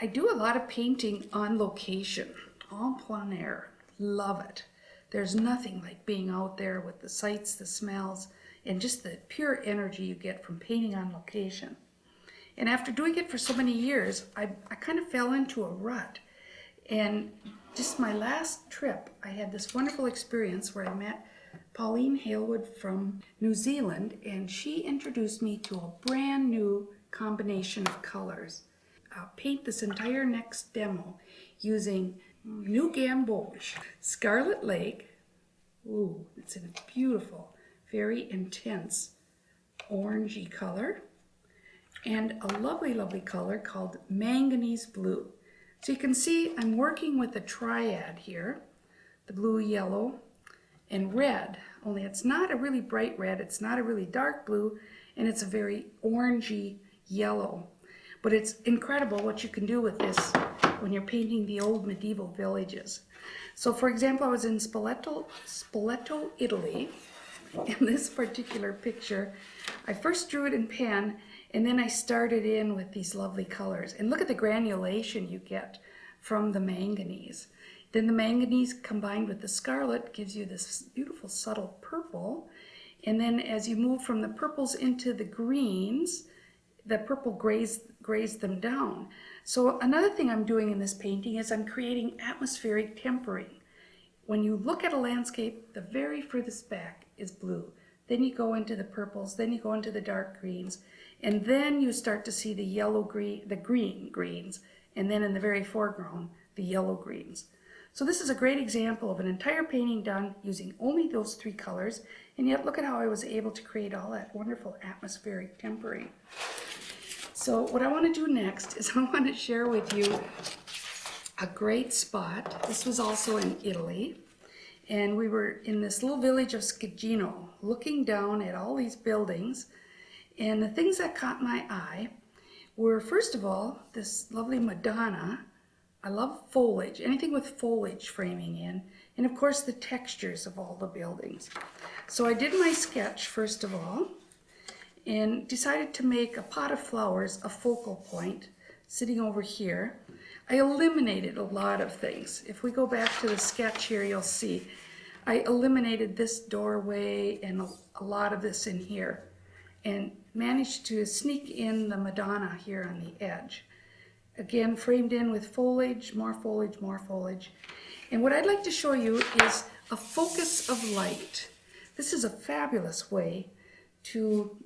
I do a lot of painting on location, en plein air. Love it. There's nothing like being out there with the sights, the smells, and just the pure energy you get from painting on location. And after doing it for so many years, I kind of fell into a rut. And just my last trip, I had this wonderful experience where I met Pauline Halewood from New Zealand, and she introduced me to a brand new combination of colors. I'll paint this entire next demo using New Gamboge, Scarlet Lake. Ooh, it's in a beautiful, very intense orangey color, and a lovely, lovely color called Manganese Blue. So you can see I'm working with a triad here, the blue, yellow, and red, only it's not a really bright red, it's not a really dark blue, and it's a very orangey yellow. But it's incredible what you can do with this when you're painting the old medieval villages. So for example, I was in Spoleto, Italy. In this particular picture, I first drew it in pen, and then I started in with these lovely colors. And look at the granulation you get from the manganese. Then the manganese combined with the scarlet gives you this beautiful subtle purple. And then as you move from the purples into the greens, the purple grays them down. So another thing I'm doing in this painting is I'm creating atmospheric tempering. When you look at a landscape, the very furthest back is blue. Then you go into the purples, then you go into the dark greens, and then you start to see the yellow green, the green greens, and then in the very foreground, the yellow greens. So this is a great example of an entire painting done using only those three colors, and yet look at how I was able to create all that wonderful atmospheric tempering. So what I want to do next is I want to share with you a great spot. This was also in Italy, and we were in this little village of Scagino, looking down at all these buildings, and the things that caught my eye were, first of all, this lovely Madonna. I love foliage, anything with foliage framing in, and of course the textures of all the buildings. So I did my sketch first of all, and decided to make a pot of flowers a focal point, sitting over here. I eliminated a lot of things. If we go back to the sketch here, you'll see I eliminated this doorway and a lot of this in here, and managed to sneak in the Madonna here on the edge. Again, framed in with foliage, more foliage, more foliage. And what I'd like to show you is a focus of light. This is a fabulous way to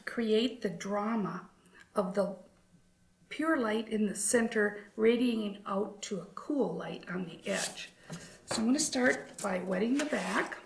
create the drama of the pure light in the center radiating out to a cool light on the edge. So I'm going to start by wetting the back.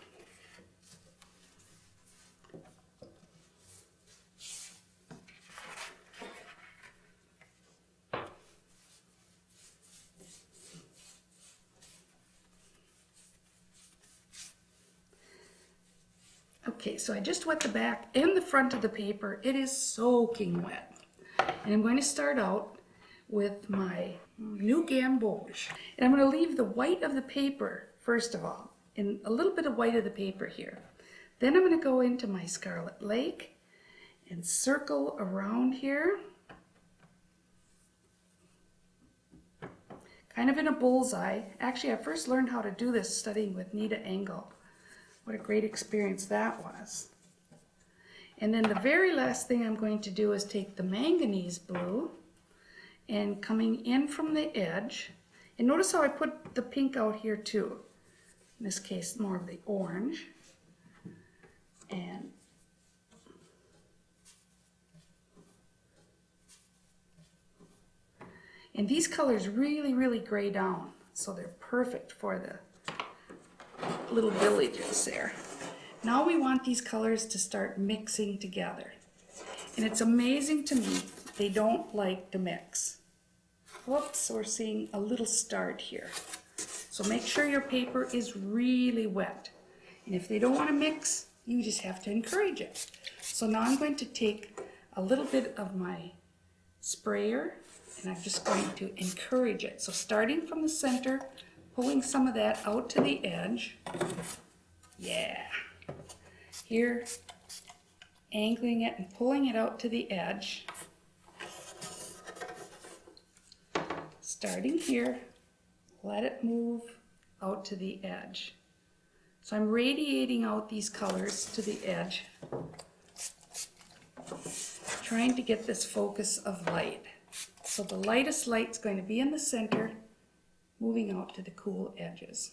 Okay, so I just wet the back and the front of the paper. It is soaking wet. And I'm going to start out with my New Gamboge. And I'm going to leave the white of the paper, first of all, and a little bit of white of the paper here. Then I'm going to go into my Scarlet Lake and circle around here, kind of in a bullseye. Actually, I first learned how to do this studying with Nita Engel. What a great experience that was. And then the very last thing I'm going to do is take the Manganese Blue and coming in from the edge, and notice how I put the pink out here too. In this case, more of the orange. And these colors really, really gray down, so they're perfect for the little villages there. Now we want these colors to start mixing together. And it's amazing to me, they don't like to mix. Whoops, we're seeing a little start here. So make sure your paper is really wet. And if they don't want to mix, you just have to encourage it. So now I'm going to take a little bit of my sprayer and I'm just going to encourage it. So starting from the center, pulling some of that out to the edge. Yeah. Here, angling it and pulling it out to the edge. starting here, let it move out to the edge. So I'm radiating out these colors to the edge, trying to get this focus of light. So the lightest light's going to be in the center, moving out to the cool edges.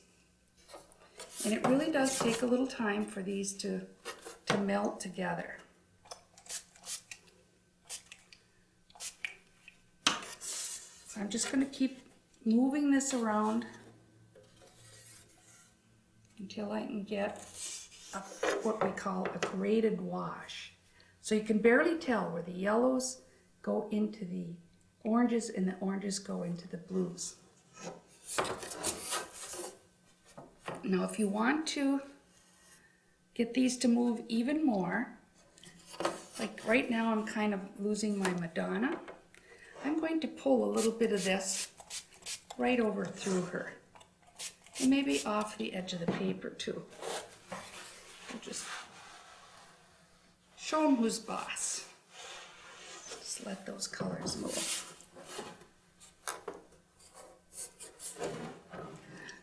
And it really does take a little time for these to melt together. So I'm just going to keep moving this around until I can get what we call a graded wash. So you can barely tell where the yellows go into the oranges and the oranges go into the blues. Now if you want to get these to move even more, like right now I'm kind of losing my Madonna, I'm going to pull a little bit of this right over through her. And maybe off the edge of the paper too. We'll just show them who's boss. Just let those colors move.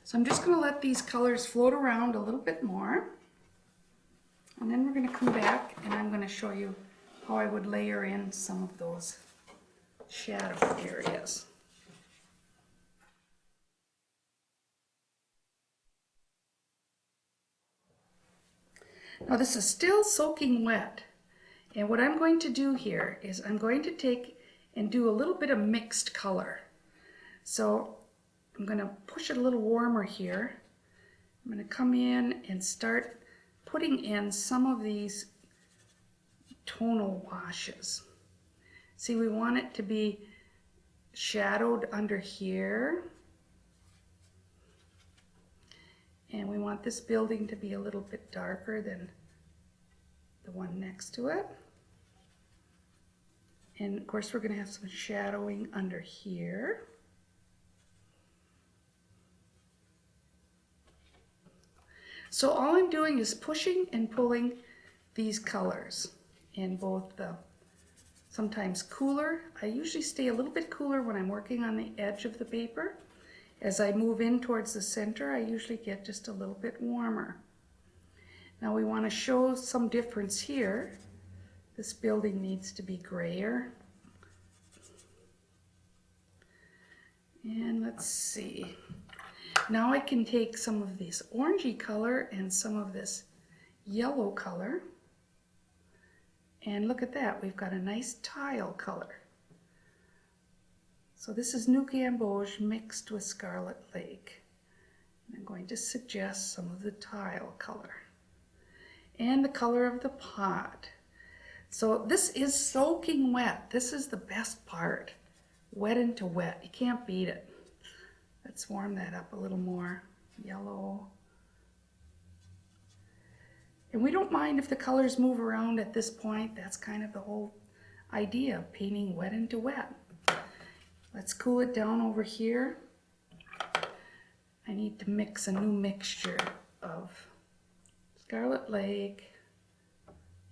So I'm just going to let these colors float around a little bit more. And then we're going to come back and I'm going to show you how I would layer in some of those shadow areas. Now this is still soaking wet, and what I'm going to do here is I'm going to take and do a little bit of mixed color. So I'm going to push it a little warmer here. I'm going to come in and start putting in some of these tonal washes. See, we want it to be shadowed under here. And we want this building to be a little bit darker than the one next to it. And of course we're going to have some shadowing under here. So all I'm doing is pushing and pulling these colors in both the sometimes cooler. I usually stay a little bit cooler when I'm working on the edge of the paper. As I move in towards the center, I usually get just a little bit warmer. Now we want to show some difference here. This building needs to be grayer. And let's see. Now I can take some of this orangey color and some of this yellow color. And look at that, we've got a nice tile color. So this is New Gamboge mixed with Scarlet Lake. And I'm going to suggest some of the tile color and the color of the pot. So this is soaking wet. This is the best part. Wet into wet. You can't beat it. Let's warm that up a little more. Yellow. And we don't mind if the colors move around at this point. That's kind of the whole idea of painting wet into wet. Let's cool it down over here. I need to mix a new mixture of Scarlet Lake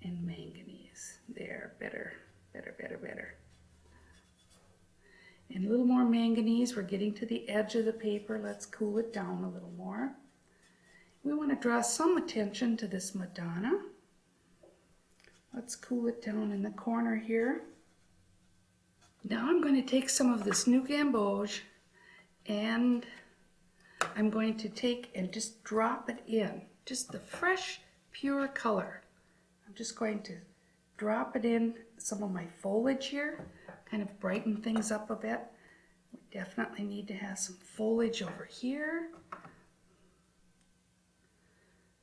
and manganese. There, better. And a little more manganese. We're getting to the edge of the paper. Let's cool it down a little more. We want to draw some attention to this Madonna. Let's cool it down in the corner here. Now I'm going to take some of this New Gamboge and I'm going to take and just drop it in. Just the fresh, pure color. I'm just going to drop it in some of my foliage here, kind of brighten things up a bit. We definitely need to have some foliage over here.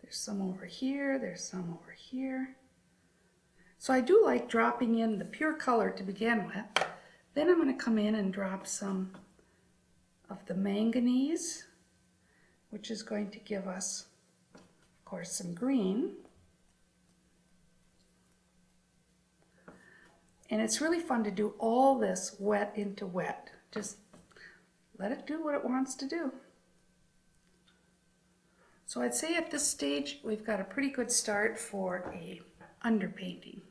There's some over here, there's some over here. So I do like dropping in the pure color to begin with. Then I'm going to come in and drop some of the manganese, which is going to give us, of course, some green. And it's really fun to do all this wet into wet. Just let it do what it wants to do. So I'd say at this stage we've got a pretty good start for a underpainting.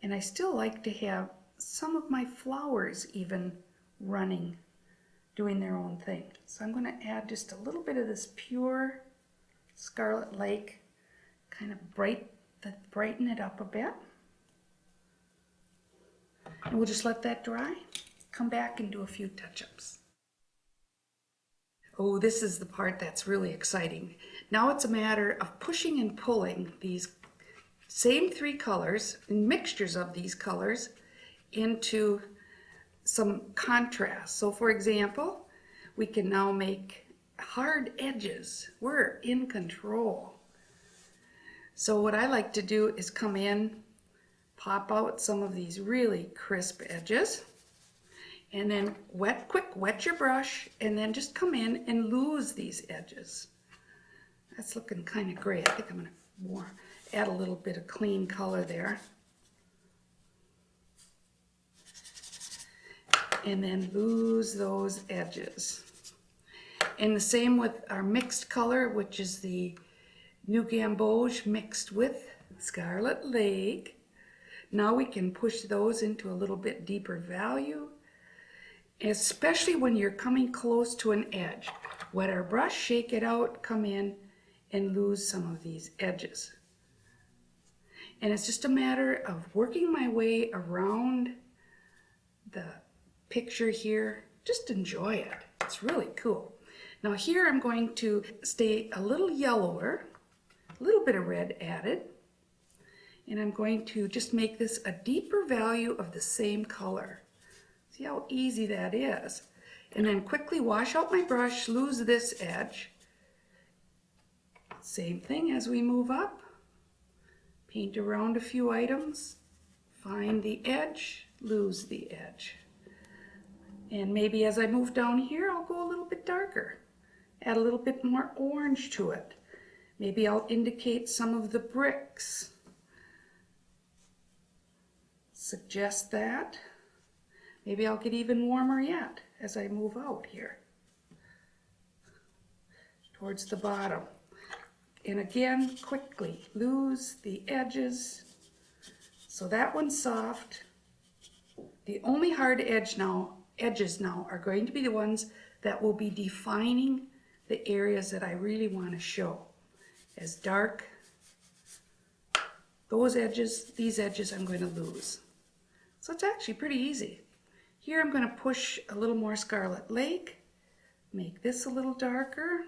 And I still like to have some of my flowers even running doing their own thing. So I'm going to add just a little bit of this pure Scarlet Lake, kind of brighten it up a bit. And we'll just let that dry, come back and do a few touch-ups. Oh, this is the part that's really exciting. Now it's a matter of pushing and pulling these same three colors, mixtures of these colors, into some contrast. So for example, we can now make hard edges. We're in control. So what I like to do is come in, pop out some of these really crisp edges, and then wet your brush, and then just come in and lose these edges. That's looking kind of great. I think I'm going to add a little bit of clean color there. And then lose those edges. And the same with our mixed color, which is the New Gamboge mixed with Scarlet Lake. Now we can push those into a little bit deeper value, especially when you're coming close to an edge. Wet our brush, shake it out, come in and lose some of these edges. And it's just a matter of working my way around the picture here. Just enjoy it. It's really cool. Now here I'm going to stay a little yellower, a little bit of red added, and I'm going to just make this a deeper value of the same color. See how easy that is. And then quickly wash out my brush, lose this edge. Same thing as we move up. Paint around a few items, find the edge, lose the edge. And maybe as I move down here, I'll go a little bit darker. Add a little bit more orange to it. Maybe I'll indicate some of the bricks. Suggest that. Maybe I'll get even warmer yet as I move out here towards the bottom. And again, quickly lose the edges. So that one's soft. The only hard edges now are going to be the ones that will be defining the areas that I really want to show as dark. Those edges, these edges I'm going to lose. So it's actually pretty easy. Here I'm going to push a little more Scarlet Lake, make this a little darker,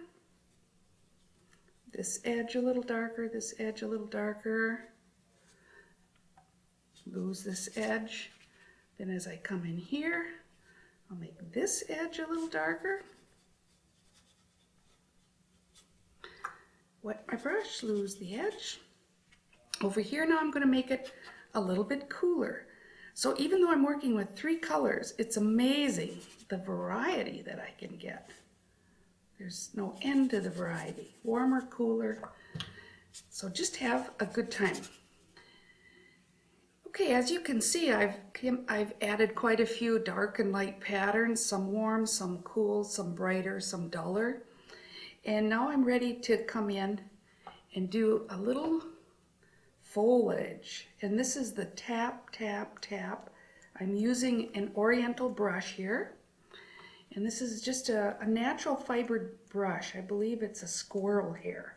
this edge a little darker, this edge a little darker, lose this edge. Then as I come in here, I'll make this edge a little darker. Wet my brush, lose the edge. Over here now I'm going to make it a little bit cooler. So even though I'm working with three colors, it's amazing the variety that I can get. There's no end to the variety. Warmer, cooler. So just have a good time. Okay, as you can see, I've added quite a few dark and light patterns, some warm, some cool, some brighter, some duller. And now I'm ready to come in and do a little foliage. And this is the tap, tap, tap. I'm using an oriental brush here. And this is just a natural fibered brush. I believe it's a squirrel hair.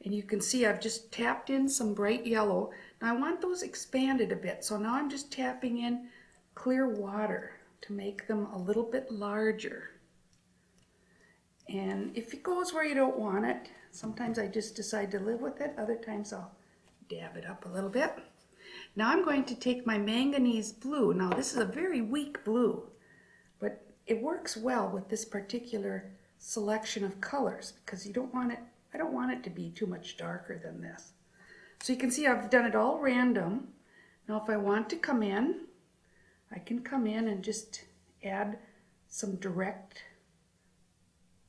And you can see I've just tapped in some bright yellow. Now I want those expanded a bit. So now I'm just tapping in clear water to make them a little bit larger. And if it goes where you don't want it, sometimes I just decide to live with it. Other times I'll dab it up a little bit. Now I'm going to take my Manganese Blue. Now this is a very weak blue, but it works well with this particular selection of colors because you don't want it, I don't want it to be too much darker than this. So you can see I've done it all random. Now if I want to come in, I can come in and just add some direct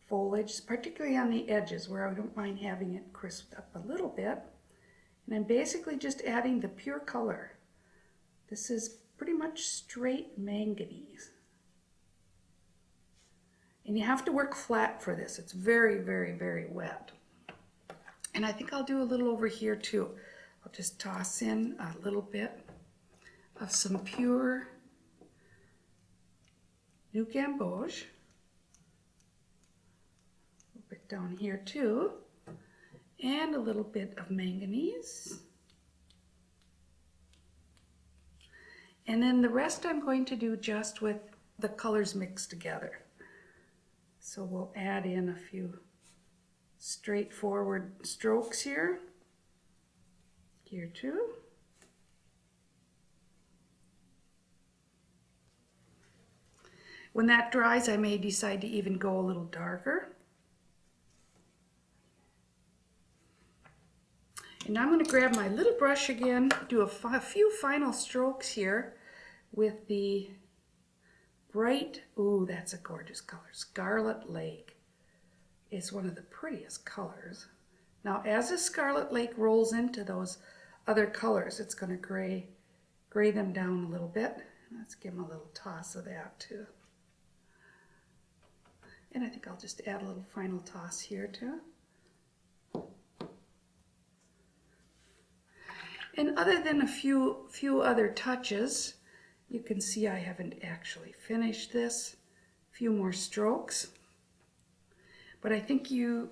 foliage, particularly on the edges where I don't mind having it crisped up a little bit. And I'm basically just adding the pure color. This is pretty much straight manganese. And you have to work flat for this. It's very, very, very wet. And I think I'll do a little over here too. I'll just toss in a little bit of some pure New Gamboge. down here too. And a little bit of manganese. And then the rest I'm going to do just with the colors mixed together. So we'll add in a few straightforward strokes here. Here too. When that dries, I may decide to even go a little darker. And now I'm going to grab my little brush again, do a few final strokes here with the bright, ooh, that's a gorgeous color. Scarlet Lake is one of the prettiest colors. Now, as the Scarlet Lake rolls into those other colors, it's going to gray them down a little bit. Let's give them a little toss of that too. And I think I'll just add a little final toss here too. And other than a few other touches, you can see I haven't actually finished this. A few more strokes. But I think you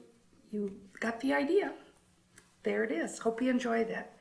got the idea. There it is. Hope you enjoyed that.